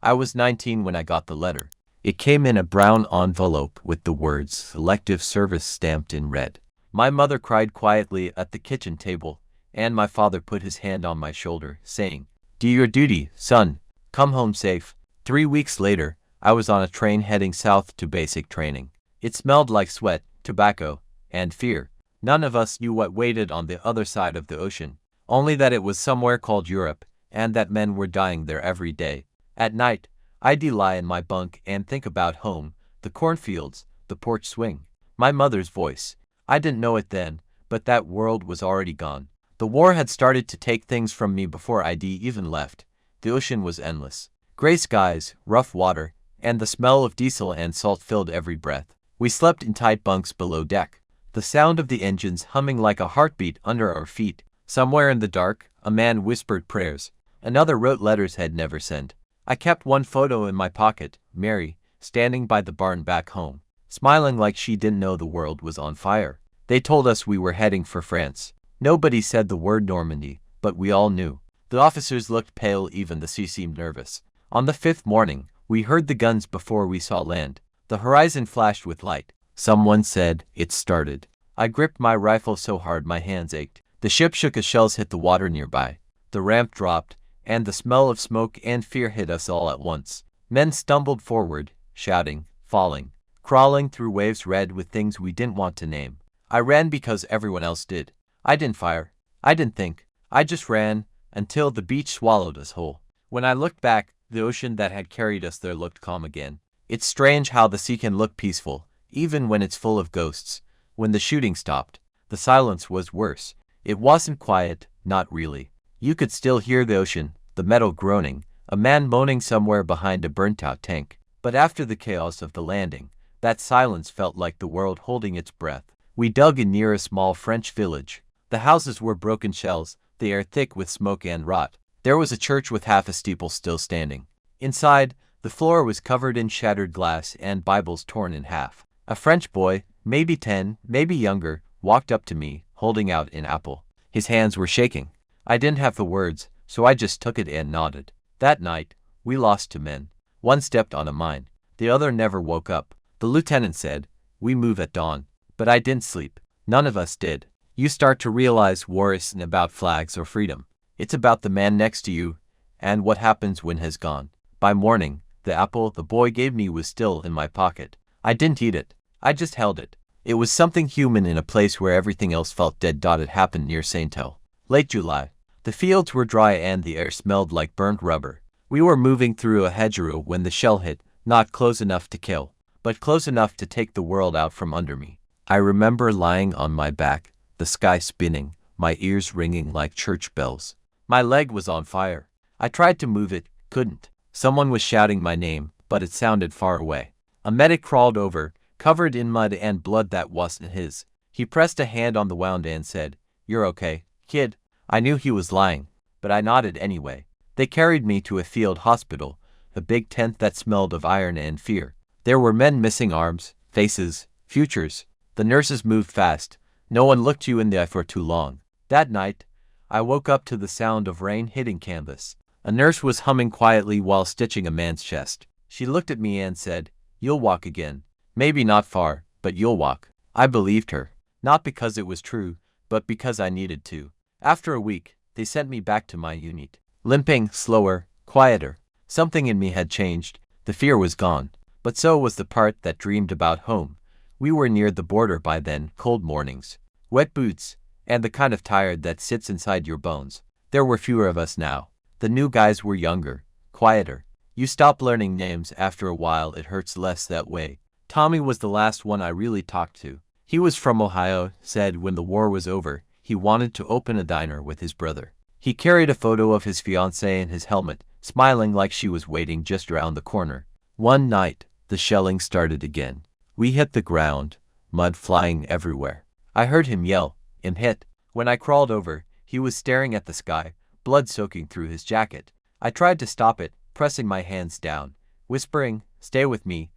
I was 19 when I got the letter. It came in a brown envelope with the words "Selective Service" stamped in red. My mother cried quietly at the kitchen table, and my father put his hand on my shoulder, saying, "Do your duty, son. Come home safe." 3 weeks later, I was on a train heading south to basic training. It smelled like sweat, tobacco, and fear. None of us knew what waited on the other side of the ocean, only that it was somewhere called Europe, and that men were dying there every day. At night, I'd lie in my bunk and think about home, the cornfields, the porch swing. My mother's voice. I didn't know it then, but that world was already gone. The war had started to take things from me before I'd even left. The ocean was endless. Gray skies, rough water, and the smell of diesel and salt filled every breath. We slept in tight bunks below deck, the sound of the engines humming like a heartbeat under our feet. Somewhere in the dark, a man whispered prayers. Another wrote letters he'd never sent. I kept one photo in my pocket, Mary, standing by the barn back home, smiling like she didn't know the world was on fire. They told us we were heading for France. Nobody said the word Normandy, but we all knew. The officers looked pale, even the sea seemed nervous. On the 5th morning, we heard the guns before we saw land. The horizon flashed with light. Someone said, "It started." I gripped my rifle so hard my hands ached. The ship shook as shells hit the water nearby. The ramp dropped, and the smell of smoke and fear hit us all at once. Men stumbled forward, shouting, falling, crawling through waves red with things we didn't want to name. I ran because everyone else did. I didn't fire. I didn't think. I just ran, until the beach swallowed us whole. When I looked back, the ocean that had carried us there looked calm again. It's strange how the sea can look peaceful, even when it's full of ghosts. When the shooting stopped, the silence was worse. It wasn't quiet, not really. You could still hear the ocean, the metal groaning, a man moaning somewhere behind a burnt-out tank. But after the chaos of the landing, that silence felt like the world holding its breath. We dug in near a small French village. The houses were broken shells, the air thick with smoke and rot. There was a church with half a steeple still standing. Inside, the floor was covered in shattered glass and Bibles torn in half. A French boy, maybe 10, maybe younger, walked up to me, holding out an apple. His hands were shaking. I didn't have the words, so I just took it and nodded. That night, we lost 2 men. One stepped on a mine. The other never woke up. The lieutenant said, "We move at dawn." But I didn't sleep. None of us did. You start to realize war isn't about flags or freedom. It's about the man next to you, and what happens when he's gone. By morning, the apple the boy gave me was still in my pocket. I didn't eat it. I just held it. It was something human in a place where everything else felt dead. It happened near Saint-El. Late July. The fields were dry and the air smelled like burnt rubber. We were moving through a hedgerow when the shell hit, not close enough to kill, but close enough to take the world out from under me. I remember lying on my back, the sky spinning, my ears ringing like church bells. My leg was on fire. I tried to move it, couldn't. Someone was shouting my name, but it sounded far away. A medic crawled over, covered in mud and blood that wasn't his. He pressed a hand on the wound and said, "You're okay, kid." I knew he was lying, but I nodded anyway. They carried me to a field hospital, a big tent that smelled of iron and fear. There were men missing arms, faces, futures. The nurses moved fast. No one looked you in the eye for too long. That night, I woke up to the sound of rain hitting canvas. A nurse was humming quietly while stitching a man's chest. She looked at me and said, "You'll walk again. Maybe not far, but you'll walk." I believed her, not because it was true, but because I needed to. After a week, they sent me back to my unit. Limping, slower, quieter. Something in me had changed. The fear was gone, but so was the part that dreamed about home. We were near the border by then, cold mornings, wet boots, and the kind of tired that sits inside your bones. There were fewer of us now. The new guys were younger, quieter. You stop learning names after a while. It hurts less that way. Tommy was the last one I really talked to. He was from Ohio, said when the war was over, he wanted to open a diner with his brother. He carried a photo of his fiancée in his helmet, smiling like she was waiting just around the corner. One night, the shelling started again. We hit the ground, mud flying everywhere. I heard him yell, "I'm hit." When I crawled over, he was staring at the sky, blood soaking through his jacket. I tried to stop it, pressing my hands down, whispering, stay with me,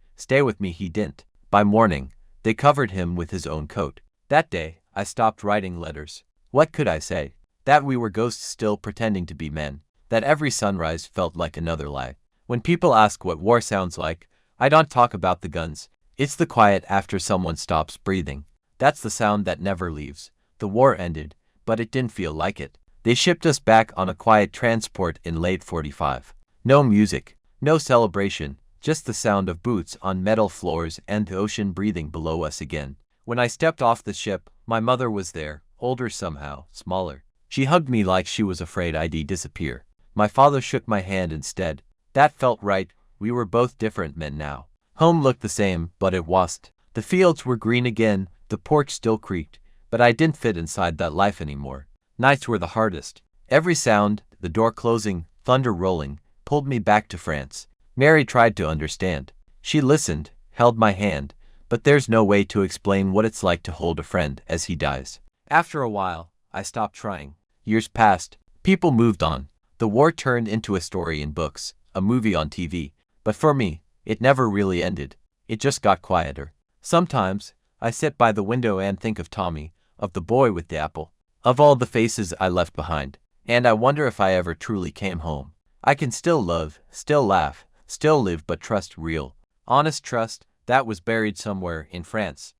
he didn't. By morning, they covered him with his own coat. That day, I stopped writing letters. What could I say? That we were ghosts still pretending to be men. That every sunrise felt like another lie. When people ask what war sounds like, I don't talk about the guns. It's the quiet after someone stops breathing. That's the sound that never leaves. The war ended, but it didn't feel like it. They shipped us back on a quiet transport in late 45. No music, no celebration, just the sound of boots on metal floors and the ocean breathing below us again. When I stepped off the ship, my mother was there, older somehow, smaller. She hugged me like she was afraid I'd disappear. My father shook my hand instead. That felt right. We were both different men now. Home looked the same, but it wasn't. The fields were green again, the porch still creaked, but I didn't fit inside that life anymore. Nights were the hardest. Every sound, the door closing, thunder rolling, pulled me back to France. Mary tried to understand. She listened, held my hand, but there's no way to explain what it's like to hold a friend as he dies. After a while, I stopped trying. Years passed. People moved on. The war turned into a story in books, a movie on TV. But for me, it never really ended. It just got quieter. Sometimes, I sit by the window and think of Tommy, of the boy with the apple, of all the faces I left behind. And I wonder if I ever truly came home. I can still love, still laugh, still live, but trust, real, honest trust, that was buried somewhere in France.